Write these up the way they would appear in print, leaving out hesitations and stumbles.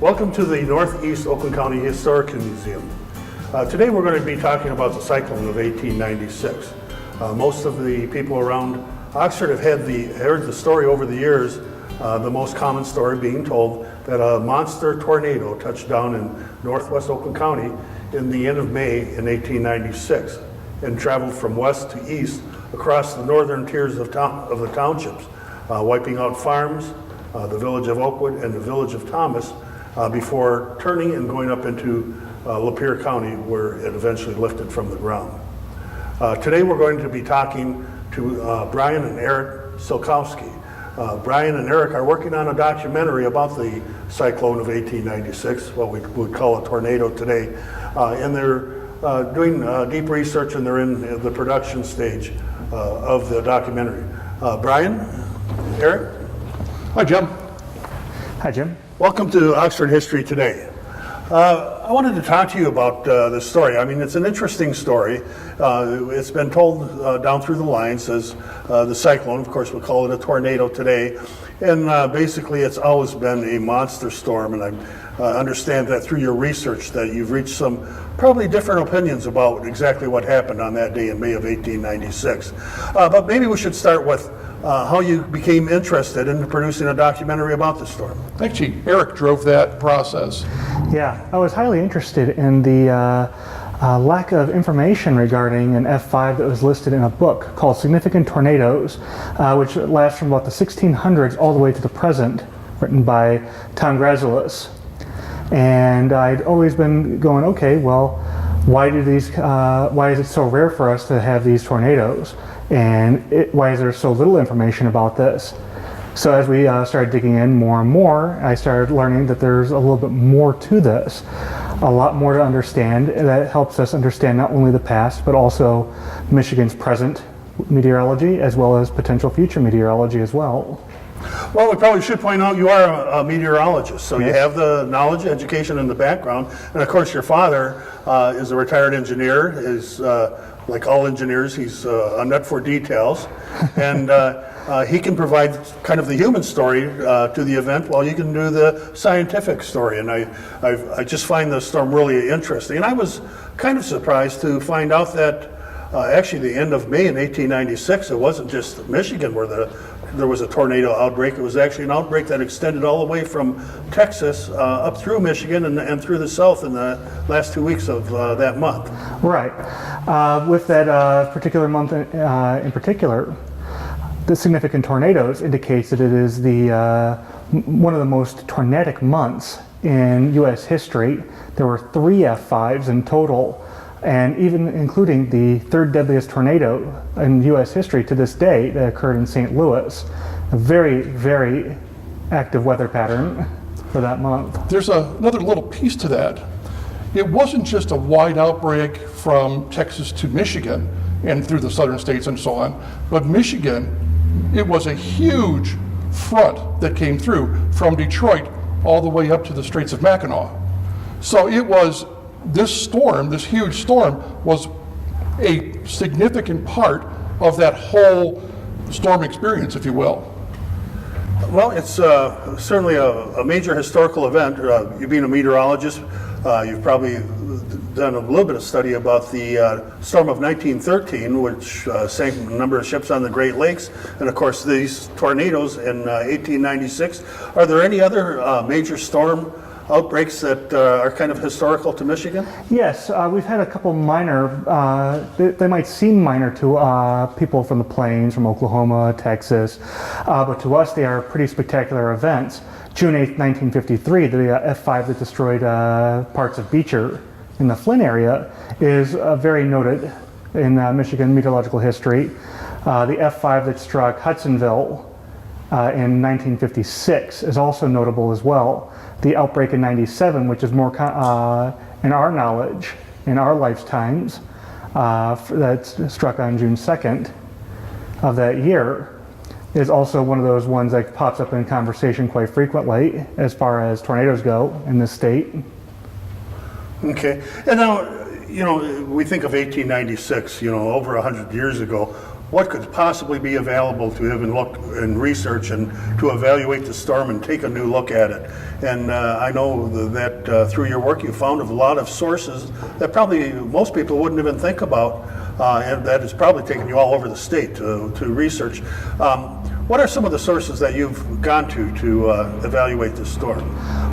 Welcome to the Northeast Oakland County Historical Museum. Today we're going to be talking about the Cyclone of 1896. Most of the people around Oxford have heard the story over the years, the most common story being told that a monster tornado touched down in northwest Oakland County in the end of May in 1896 and traveled from west to east across the northern tiers of the townships, wiping out farms, the village of Oakwood and the village of Thomas, before turning and going up into Lapeer County, where it eventually lifted from the ground. Today we're going to be talking to Brian and Eric Silkowski. Brian and Eric are working on a documentary about the Cyclone of 1896, what we would call a tornado today, and they're doing deep research, and they're in the production stage of the documentary. Brian, Eric? Hi, Jim. Hi, Jim. Welcome to Oxford History Today. I wanted to talk to you about this story. I mean, it's an interesting story. It's been told down through the lines as the cyclone. Of course, we call it a tornado today. And basically, it's always been a monster storm. And I understand that through your research that you've reached some probably different opinions about exactly what happened on that day in May of 1896. But maybe we should start with how you became interested in producing a documentary about the storm. Actually, Eric drove that process. Yeah, I was highly interested in the lack of information regarding an F5 that was listed in a book called Significant Tornadoes, which lasts from about the 1600s all the way to the present, written by Tom Grazulus. And I'd always been going, okay, well, why is it so rare for us to have these tornadoes? And why is there so little information about this? So as we started digging in more and more, I started learning that there's a little bit more to this, a lot more to understand that helps us understand not only the past, but also Michigan's present meteorology, as well as potential future meteorology as well. Well, we probably should point out you are a meteorologist, so Yes. You have the knowledge, education, and the background. And of course, your father is a retired engineer. Like all engineers, he's a nut for details, and he can provide kind of the human story to the event, while you can do the scientific story. And I just find the storm really interesting. And I was kind of surprised to find out that actually the end of May in 1896, it wasn't just Michigan where there was a tornado outbreak. It was actually an outbreak that extended all the way from Texas up through Michigan and through the south in the last 2 weeks of that month. Right. With that particular month in particular, the significant tornadoes indicates that it is one of the most tornadic months in U.S. history. There were 3 F5s in total, and even including the third deadliest tornado in U.S. history to this day that occurred in St. Louis. A very, very active weather pattern for that month. There's another little piece to that. It wasn't just a wide outbreak from Texas to Michigan and through the southern states and so on, but Michigan, it was a huge front that came through from Detroit all the way up to the Straits of Mackinac. So it was, this storm, this huge storm, was a significant part of that whole storm experience, if you will. Well, it's certainly a major historical event. You being a meteorologist, you've probably done a little bit of study about the storm of 1913, which sank a number of ships on the Great Lakes, and of course these tornadoes in 1896. Are there any other major storm outbreaks that are kind of historical to Michigan? Yes, we've had a couple minor, they might seem minor to people from the plains, from Oklahoma, Texas, but to us they are pretty spectacular events. June 8th, 1953, the F5 that destroyed parts of Beecher in the Flint area is very noted in Michigan meteorological history. The F5 that struck Hudsonville in 1956 is also notable as well. The outbreak in 97, which is more in our knowledge, in our lifetimes, that struck on June 2nd of that year, is also one of those ones that pops up in conversation quite frequently as far as tornadoes go in this state. Okay, and now, we think of 1896, over 100 years ago. what could possibly be available to even look and research and to evaluate the storm and take a new look at it. And I know that through your work you found a lot of sources that probably most people wouldn't even think about, and that has probably taken you all over the state to research. What are some of the sources that you've gone to evaluate this storm?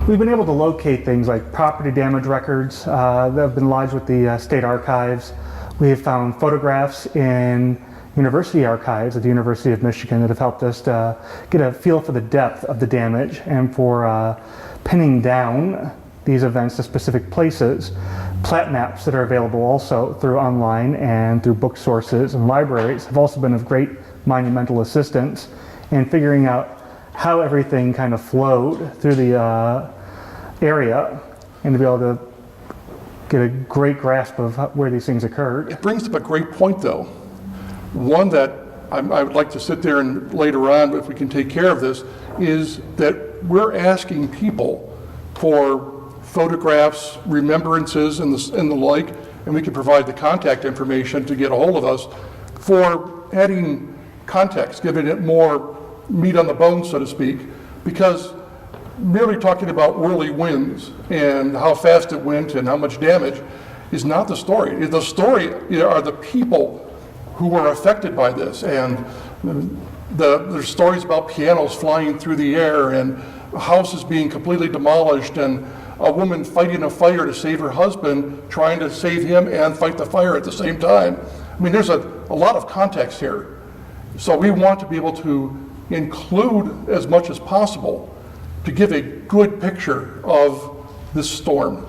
We've been able to locate things like property damage records that have been lodged with the state archives. We have found photographs in university archives at the University of Michigan that have helped us to get a feel for the depth of the damage and for pinning down these events to specific places. Plat maps that are available also through online and through book sources and libraries have also been of great monumental assistance in figuring out how everything kind of flowed through the area and to be able to get a great grasp of where these things occurred. It brings up a great point, though. One that I would like to sit there and later on, if we can take care of this, is that we're asking people for photographs, remembrances, and the like, and we can provide the contact information to get a hold of us for adding context, giving it more meat on the bone, so to speak, because merely talking about whirly winds and how fast it went and how much damage is not the story. The story are the people who were affected by this, and there's stories about pianos flying through the air and houses being completely demolished and a woman fighting a fire to save her husband, trying to save him and fight the fire at the same time. I mean, there's a lot of context here. So we want to be able to include as much as possible to give a good picture of this storm.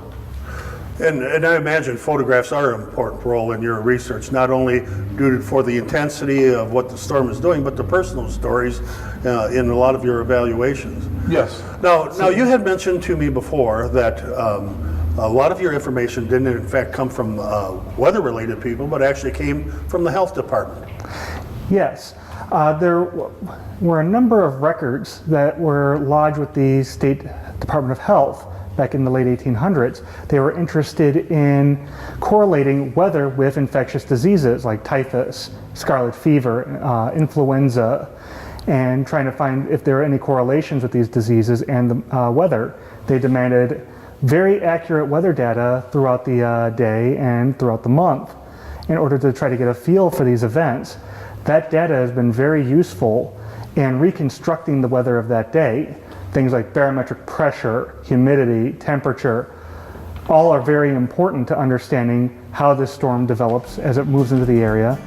And I imagine photographs are an important role in your research, not only due for the intensity of what the storm is doing, but the personal stories in a lot of your evaluations. Yes. Now you had mentioned to me before that a lot of your information didn't in fact come from weather-related people, but actually came from the health department. Yes. There were a number of records that were lodged with the State Department of Health back in the late 1800s. They were interested in correlating weather with infectious diseases like typhus, scarlet fever, influenza, and trying to find if there were any correlations with these diseases and the weather. They demanded very accurate weather data throughout the day and throughout the month in order to try to get a feel for these events. That data has been very useful in reconstructing the weather of that day. Things like barometric pressure, humidity, temperature, all are very important to understanding how this storm develops as it moves into the area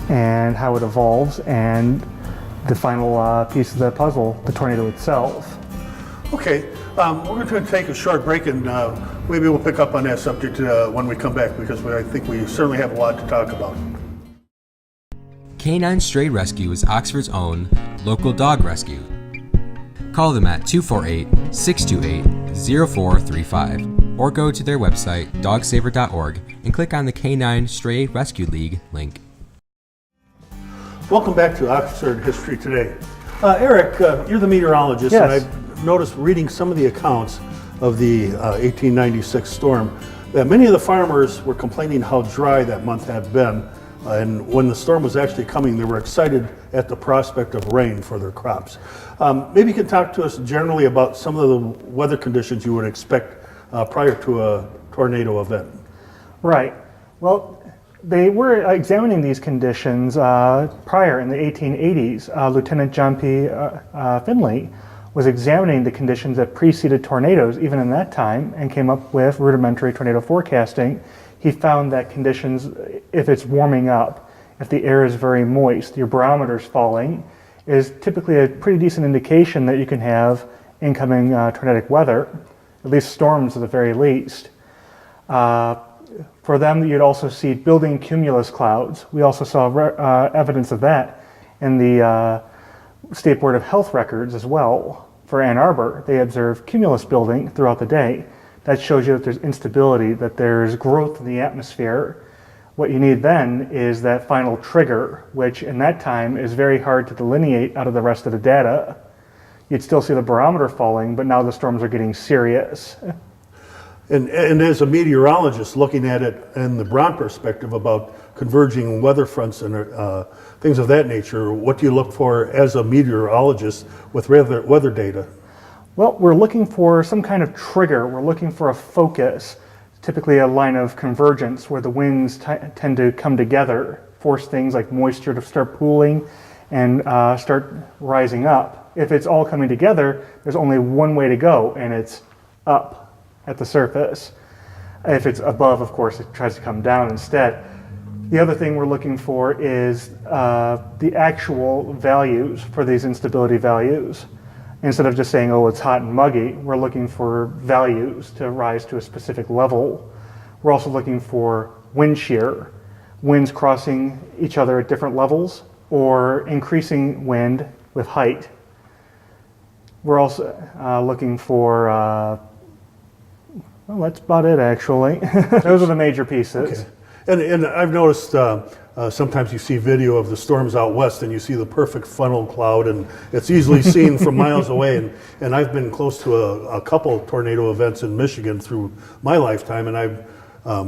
and how it evolves, and the final piece of the puzzle, the tornado itself. Okay, we're going to take a short break, and maybe we'll pick up on that subject when we come back, because I think we certainly have a lot to talk about. Canine Stray Rescue is Oxford's own local dog rescue. Call them at 248-628-0435 or go to their website dogsaver.org and click on the Canine Stray Rescue League link. Welcome back to Oxford History Today. Eric, you're the meteorologist, Yes. and I've noticed reading some of the accounts of the 1896 storm that many of the farmers were complaining how dry that month had been. And when the storm was actually coming, they were excited at the prospect of rain for their crops. Maybe you can talk to us generally about some of the weather conditions you would expect prior to a tornado event. Right. Well, they were examining these conditions prior in the 1880s. Lieutenant John P. Finley was examining the conditions that preceded tornadoes even in that time and came up with rudimentary tornado forecasting. He found that conditions, if it's warming up, if the air is very moist, your barometer's falling, is typically a pretty decent indication that you can have incoming tornadic weather, at least storms at the very least. For them, you'd also see building cumulus clouds. We also saw evidence of that in the State Board of Health records as well. For Ann Arbor, they observed cumulus building throughout the day. That shows you that there's instability, that there's growth in the atmosphere. What you need then is that final trigger, which in that time is very hard to delineate out of the rest of the data. You'd still see the barometer falling, but now the storms are getting serious. And as a meteorologist, looking at it in the broad perspective about converging weather fronts and things of that nature, what do you look for as a meteorologist with weather data? Well, we're looking for some kind of trigger. We're looking for a focus, typically a line of convergence where the winds tend to come together, force things like moisture to start pooling and start rising up. If it's all coming together, there's only one way to go, and it's up at the surface. If it's above, of course, it tries to come down instead. The other thing we're looking for is the actual values for these instability values. Instead of just saying, oh, it's hot and muggy, we're looking for values to rise to a specific level. We're also looking for wind shear, winds crossing each other at different levels, or increasing wind with height. We're also looking for, well, that's about it actually. Those are the major pieces. Okay. And I've noticed sometimes you see video of the storms out west and you see the perfect funnel cloud, and it's easily seen from miles away. And I've been close to a couple tornado events in Michigan through my lifetime, and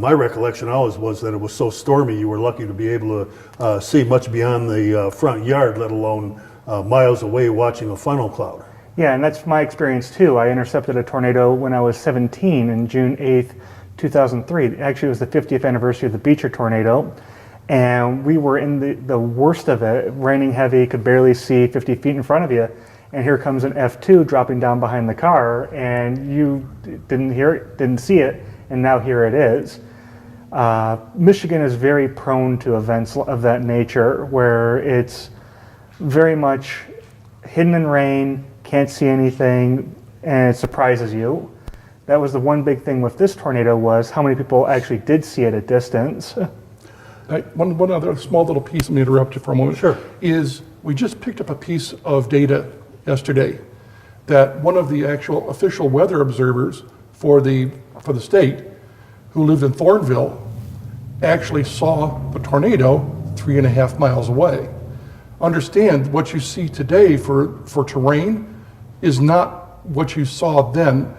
my recollection always was that it was so stormy you were lucky to be able to see much beyond the front yard, let alone miles away watching a funnel cloud. Yeah, and that's my experience too. I intercepted a tornado when I was 17 on June 8th, 2003. Actually, it was the 50th anniversary of the Beecher tornado. And we were in the worst of it, raining heavy, could barely see 50 feet in front of you. And here comes an F2 dropping down behind the car, and you didn't hear it, didn't see it, and now here it is. Michigan is very prone to events of that nature, where it's very much hidden in rain, can't see anything, and it surprises you. That was the one big thing with this tornado, was how many people actually did see it at distance. One other small little piece, let me interrupt you for a moment. Sure. Is we just picked up a piece of data yesterday that one of the actual official weather observers for the state, who lived in Thornville, actually saw the tornado 3.5 miles away. Understand, what you see today for terrain is not what you saw then.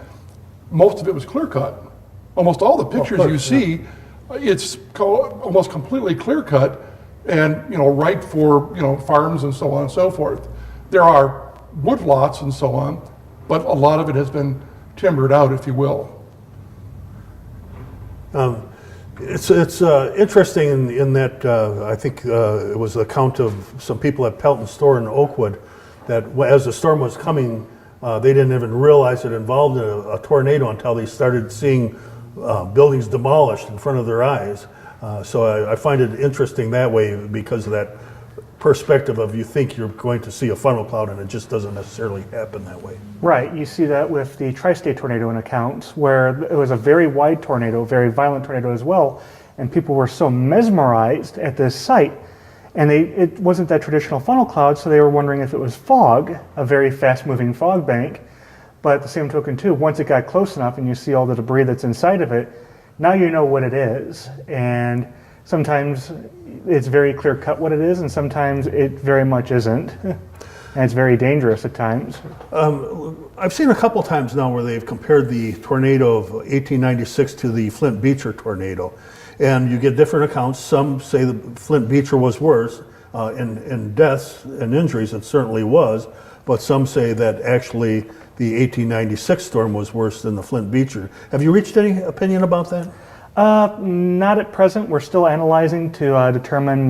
Most of it was clear cut. Almost all the pictures you see, it's almost completely clear cut, and right for farms and so on and so forth. There are wood lots and so on, but a lot of it has been timbered out, if you will. It's interesting in that I think it was the account of some people at Pelton Store in Oakwood that as the storm was coming, they didn't even realize it involved a tornado until they started seeing buildings demolished in front of their eyes. So I find it interesting that way, because of that perspective of you think you're going to see a funnel cloud and it just doesn't necessarily happen that way. Right, you see that with the tri-state tornado in accounts, where it was a very wide tornado, very violent tornado as well, and people were so mesmerized at this site, and it wasn't that traditional funnel cloud, so they were wondering if it was fog, a very fast-moving fog bank. But at the same token too, once it got close enough and you see all the debris that's inside of it, now you know what it is. And sometimes it's very clear cut what it is, and sometimes it very much isn't. And it's very dangerous at times. I've seen a couple times now where they've compared the tornado of 1896 to the Flint Beecher tornado. And you get different accounts. Some say the Flint Beecher was worse. In deaths and injuries, it certainly was. But some say that actually the 1896 storm was worse than the Flint Beecher. Have you reached any opinion about that? Not at present. We're still analyzing to determine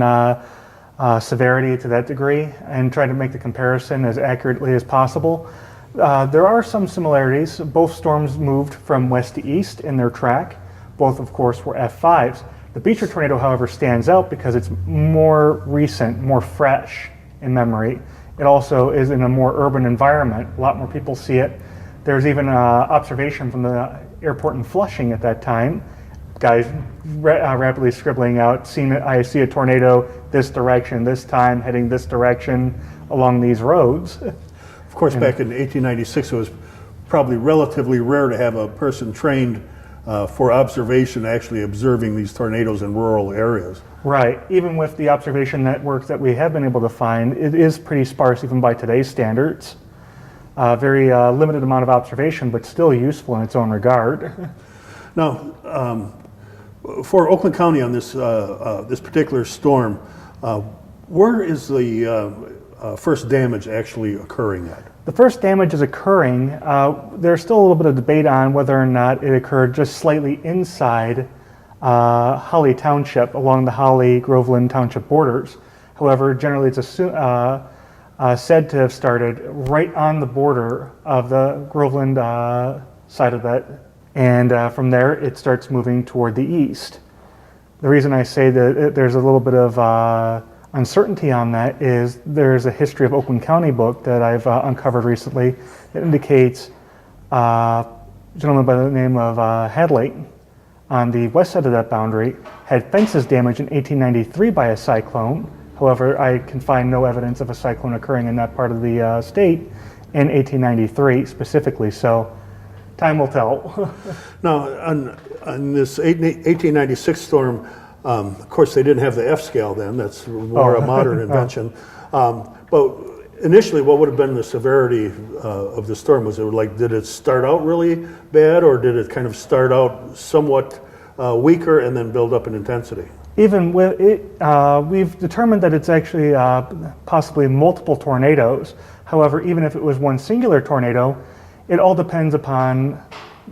severity to that degree and try to make the comparison as accurately as possible. There are some similarities. Both storms moved from west to east in their track. Both, of course, were F5s. The Beecher tornado, however, stands out because it's more recent, more fresh in memory. It also is in a more urban environment. A lot more people see it. There's even an observation from the airport in Flushing at that time. Guys rapidly scribbling out, I see a tornado this direction, this time, heading this direction along these roads. Of course, back in 1896, it was probably relatively rare to have a person trained for observation actually observing these tornadoes in rural areas. Right. Even with the observation networks that we have been able to find, it is pretty sparse even by today's standards. Very limited amount of observation, but still useful in its own regard. Now, for Oakland County on this this particular storm, where is the first damage actually occurring at? The first damage is occurring. There's still a little bit of debate on whether or not it occurred just slightly inside Holly Township, along the Holly-Groveland Township borders. However, generally it's said to have started right on the border of the Groveland side of that, and from there it starts moving toward the east. The reason I say that there's a little bit of uncertainty on that is there's a History of Oakland County book that I've uncovered recently that indicates a gentleman by the name of Hadley on the west side of that boundary had fences damaged in 1893 by a cyclone. However, I can find no evidence of a cyclone occurring in that part of the state in 1893 specifically, so time will tell. Now, on this 1896 storm, of course, they didn't have the F scale then. That's more a modern invention. But initially, what would have been the severity of the storm? Was it like, did it start out really bad, or did it kind of start out somewhat weaker and then build up in intensity? Even with it, we've determined that it's actually possibly multiple tornadoes. However, even if it was one singular tornado, it all depends upon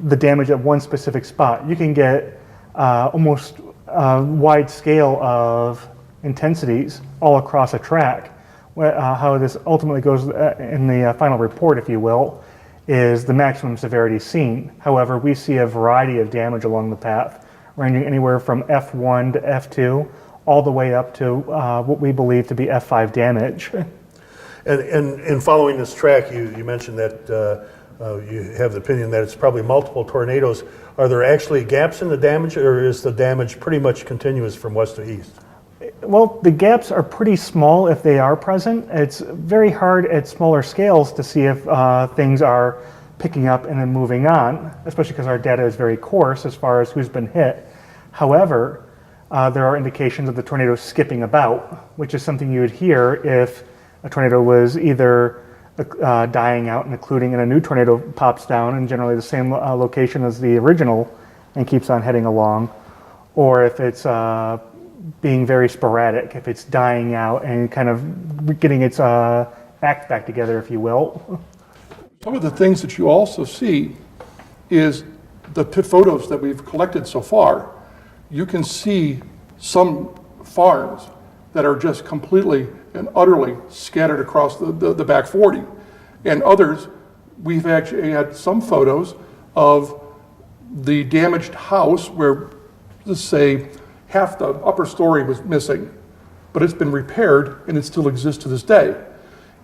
the damage at one specific spot. You can get almost wide scale of intensities all across a track. How this ultimately goes in the final report, if you will, is the maximum severity seen. However, we see a variety of damage along the path, ranging anywhere from F1 to F2, all the way up to what we believe to be F5 damage. And following this track, you mentioned that you have the opinion that it's probably multiple tornadoes. Are there actually gaps in the damage, or is the damage pretty much continuous from west to east? Well, the gaps are pretty small if they are present. It's very hard at smaller scales to see if things are picking up and then moving on, especially because our data is very coarse as far as who's been hit. However, there are indications of the tornado skipping about, which is something you would hear if a tornado was either dying out and occluding and a new tornado pops down in generally the same location as the original and keeps on heading along, or if it's being very sporadic, if it's dying out and kind of getting its act back together, if you will. Some of the things that you also see is the photos that we've collected so far. You can see some farms that are just completely and utterly scattered across the back 40. And others, we've actually had some photos of the damaged house where, let's say, half the upper story was missing, but it's been repaired and it still exists to this day.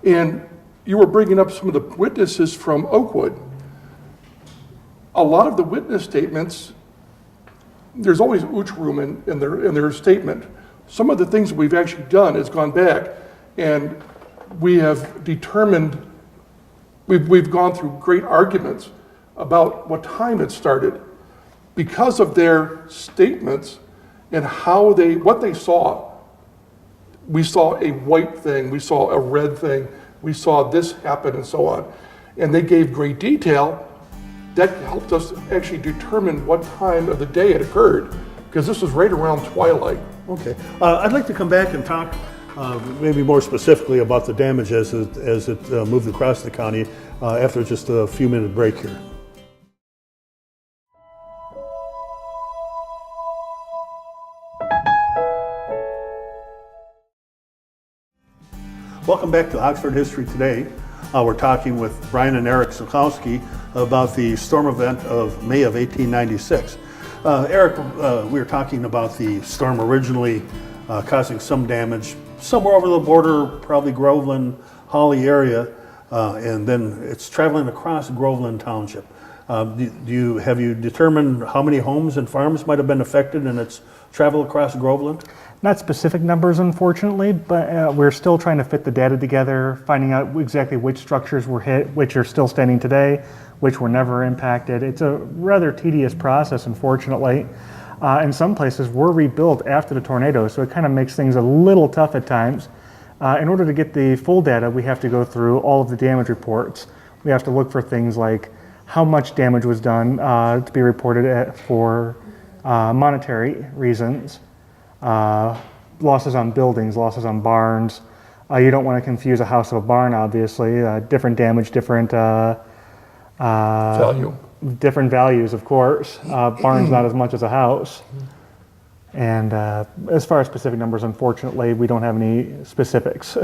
And you were bringing up some of the witnesses from Oakwood. A lot of the witness statements, there's always ooch room in their statement. Some of the things that we've actually done is gone back and we have determined, we've gone through great arguments about what time it started because of their statements and what they saw. We saw a white thing, we saw a red thing, we saw this happen and so on. And they gave great detail that helped us actually determine what time of the day it occurred, because this was right around twilight. Okay. I'd like to come back and talk maybe more specifically about the damage as it moved across the county after just a few minute break here. Welcome back to Oxford History Today. We're talking with Brian and Eric Sokowski about the storm event of May of 1896. Eric, we were talking about the storm originally causing some damage somewhere over the border, probably Groveland, Holly area, and then it's traveling across Groveland Township. Have you determined how many homes and farms might have been affected in its travel across Groveland? Not specific numbers, unfortunately, but we're still trying to fit the data together, finding out exactly which structures were hit, which are still standing today, which were never impacted. It's a rather tedious process, unfortunately. In some places, were rebuilt after the tornado, so it kind of makes things a little tough at times. In order to get the full data, we have to go through all of the damage reports. We have to look for things like how much damage was done to be reported for monetary reasons. Losses on buildings, losses on barns. You don't want to confuse a house with a barn, obviously. Different damage, different Value. different values, of course. Barn's not as much as a house. And as far as specific numbers, unfortunately, we don't have any specifics.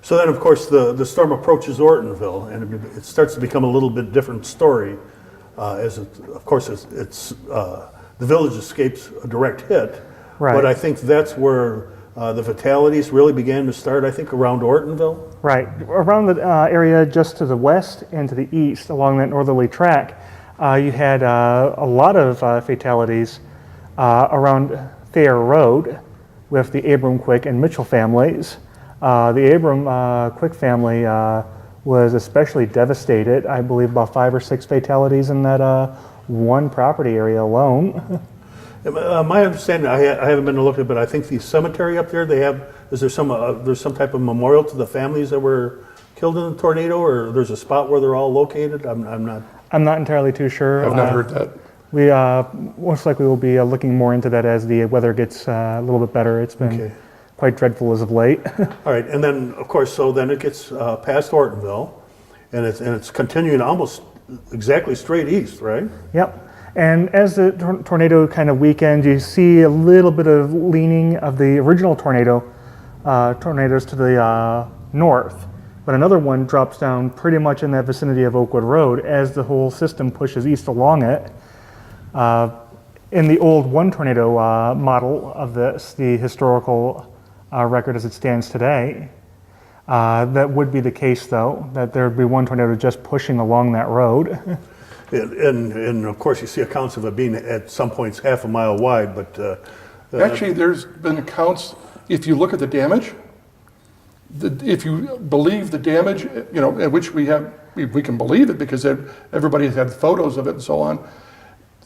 So then, of course, the storm approaches Ortonville, and it starts to become a little bit different story. Of course, the village escapes a direct hit, Right. but I think that's where the fatalities really began to start, I think, around Ortonville. Right. Around the area just to the west and to the east, along that northerly track, you had a lot of fatalities around Thayer Road with the Abram, Quick, and Mitchell families. The Abram Quick family was especially devastated. I believe about 5 or 6 fatalities in that one property area alone. My understanding, I haven't been to look at it, but I think the cemetery up there, there's some type of memorial to the families that were killed in the tornado, or there's a spot where they're all located? I'm not entirely too sure. I've not heard that. We most likely will be looking more into that as the weather gets a little bit better. It's been quite dreadful as of late. All right, and then, of course, so then it gets past Ortonville, and it's continuing almost exactly straight east, right? Yep. And as the tornado kind of weakens, you see a little bit of leaning of the original tornadoes to the north. But another one drops down pretty much in that vicinity of Oakwood Road as the whole system pushes east along it. In the old one tornado model of this, the historical record as it stands today, that would be the case, though, that there would be one tornado just pushing along that road. And of course, you see accounts of it being at some points half a mile wide, but... Actually, there's been accounts, if you look at the damage, if you believe the damage, which we can believe it because everybody has had photos of it and so on,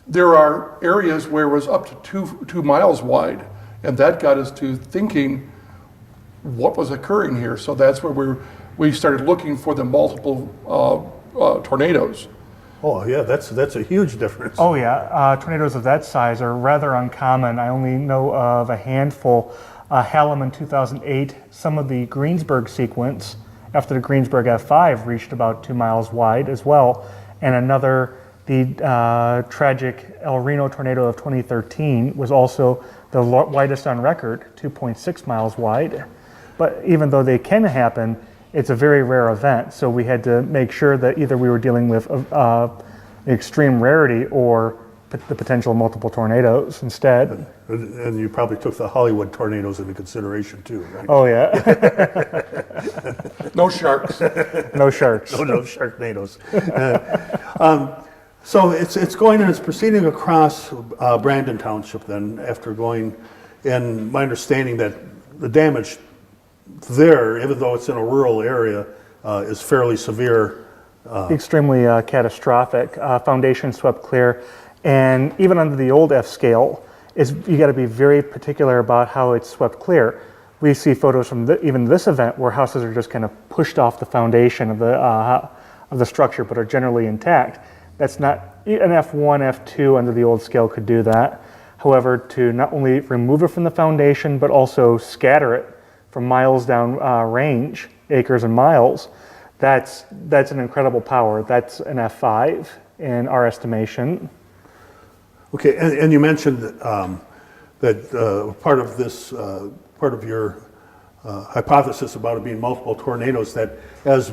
there are areas where it was up to 2 miles wide, and that got us to thinking what was occurring here. So that's where we started looking for the multiple tornadoes. Oh yeah, that's a huge difference. Oh yeah, tornadoes of that size are rather uncommon. I only know of a handful. Hallam in 2008, some of the Greensburg sequence after the Greensburg F5 reached about 2 miles wide as well, and another, the tragic El Reno tornado of 2013 was also the widest on record, 2.6 miles wide. But even though they can happen, it's a very rare event, so we had to make sure that either we were dealing with extreme rarity or the potential of multiple tornadoes instead. And you probably took the Hollywood tornadoes into consideration too, right? Oh yeah. No sharks. No sharks. No sharknadoes. So it's going and it's proceeding across Brandon Township then, after going, and my understanding that the damage there, even though it's in a rural area, is fairly severe. Extremely catastrophic. Foundation swept clear, and even under the old F scale, you got to be very particular about how it's swept clear. We see photos from even this event where houses are just kind of pushed off the foundation of the structure, but are generally intact. That's not an F1, F2 under the old scale could do that. However, to not only remove it from the foundation, but also scatter it from miles down range, acres and miles, that's an incredible power. That's an F5 in our estimation. Okay, and you mentioned that part of your hypothesis about it being multiple tornadoes, that as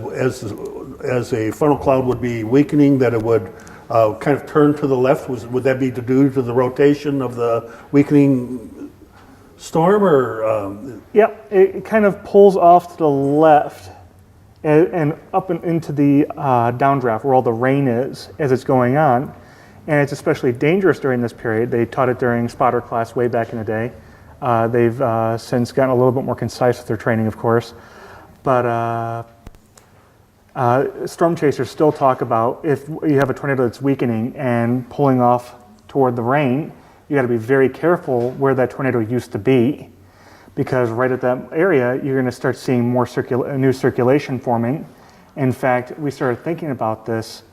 a funnel cloud would be weakening, that it would kind of turn to the left. Would that be due to the rotation of the weakening storm, or? Yep, it kind of pulls off to the left and up and into the downdraft where all the rain is as it's going on. And it's especially dangerous during this period. They taught it during spotter class way back in the day. They've since gotten a little bit more concise with their training, of course. But storm chasers still talk about if you have a tornado that's weakening and pulling off toward the rain, you got to be very careful where that tornado used to be, because right at that area, you're going to start seeing more new circulation forming. In fact, we started thinking about this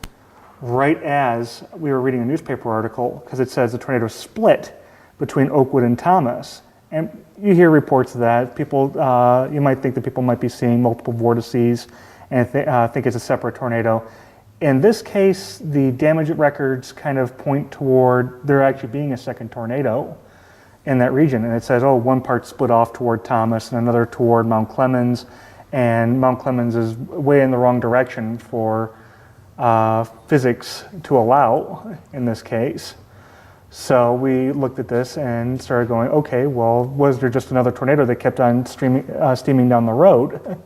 right as we were reading a newspaper article, because it says the tornado split between Oakwood and Thomas. And you hear reports of that. People, you might think that people might be seeing multiple vortices and think it's a separate tornado. In this case, the damage records kind of point toward there actually being a second tornado in that region. And it says, oh, one part split off toward Thomas and another toward Mount Clemens. And Mount Clemens is way in the wrong direction for physics to allow in this case. So we looked at this and started going, okay, well, was there just another tornado that kept on steaming down the road?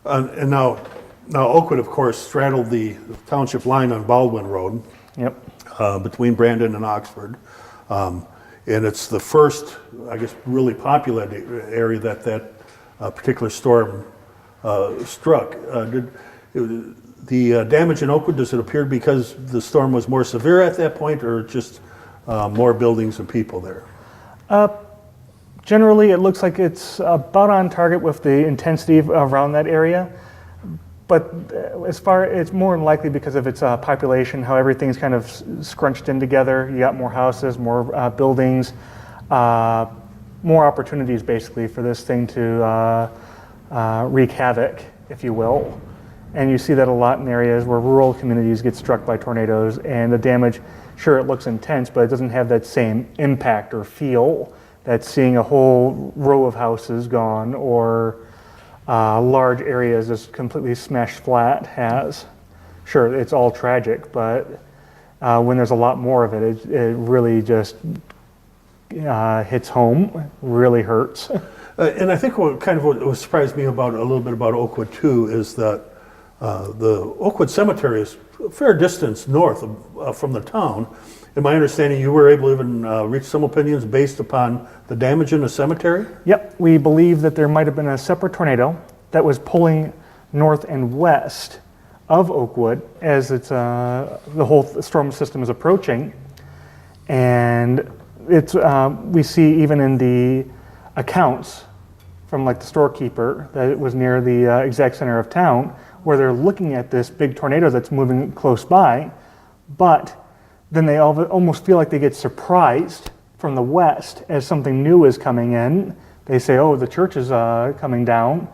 And now Oakwood, of course, straddled the township line on Baldwin Road. Yep. Between Brandon and Oxford. And it's the first, I guess, really populated area that particular storm struck. The damage in Oakwood, does it appear because the storm was more severe at that point, or just more buildings and people there? Generally, it looks like it's about on target with the intensity around that area. But it's more than likely because of its population, how everything's kind of scrunched in together. You got more houses, more buildings, more opportunities basically for this thing to wreak havoc, if you will. And you see that a lot in areas where rural communities get struck by tornadoes, and the damage, sure, it looks intense, but it doesn't have that same impact or feel that seeing a whole row of houses gone or large areas just completely smashed flat has. Sure, it's all tragic, but when there's a lot more of it, it really just hits home, really hurts. And I think what surprised me a little bit about Oakwood too is that the Oakwood Cemetery is a fair distance north from the town. In my understanding, you were able to even reach some opinions based upon the damage in the cemetery? Yep, we believe that there might have been a separate tornado that was pulling north and west of Oakwood as it's the whole storm system is approaching. And it's we see even in the accounts from like the storekeeper that it was near the exact center of town, where they're looking at this big tornado that's moving close by, but then they almost feel like they get surprised from the west as something new is coming in. They say, oh, the church is coming down.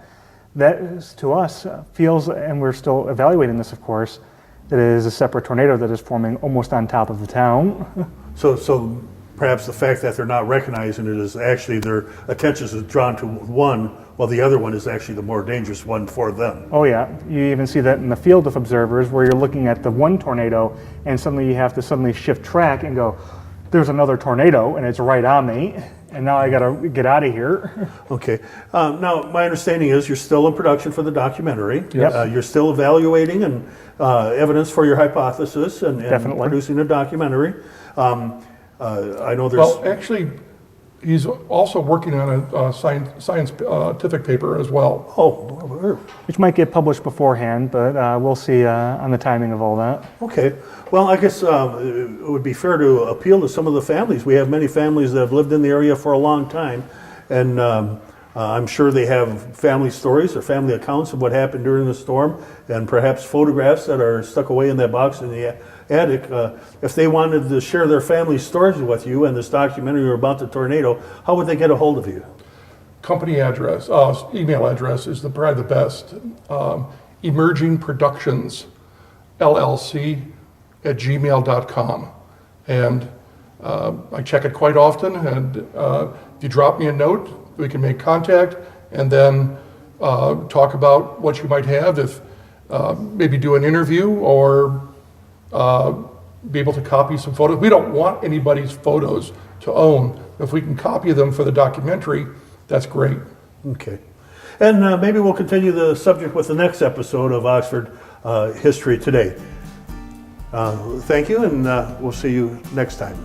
That is, to us, feels, and we're still evaluating this, of course, that it is a separate tornado that is forming almost on top of the town. So perhaps the fact that they're not recognizing it is actually their attention is drawn to one, while the other one is actually the more dangerous one for them. Oh yeah, you even see that in the field of observers where you're looking at the one tornado and suddenly you have to suddenly shift track and go, there's another tornado and it's right on me and now I gotta get out of here. Okay, now my understanding is you're still in production for the documentary. Yep. You're still evaluating and evidence for your hypothesis and producing a documentary. I know there's... Well, actually, he's also working on a scientific paper as well. Oh, Which might get published beforehand, but we'll see on the timing of all that. okay. Well, I guess it would be fair to appeal to some of the families. We have many families that have lived in the area for a long time, and I'm sure they have family stories or family accounts of what happened during the storm, and perhaps photographs that are stuck away in that box in the attic. If they wanted to share their family stories with you and this documentary about the tornado, how would they get a hold of you? Company address, email address is probably the best. Emerging Productions, LLC @gmail.com. And I check it quite often, and if you drop me a note, we can make contact and then talk about what you might have, if maybe do an interview or be able to copy some photos. We don't want anybody's photos to own. If we can copy them for the documentary, that's great. Okay. And maybe we'll continue the subject with the next episode of Oxford History Today. Thank you, and we'll see you next time.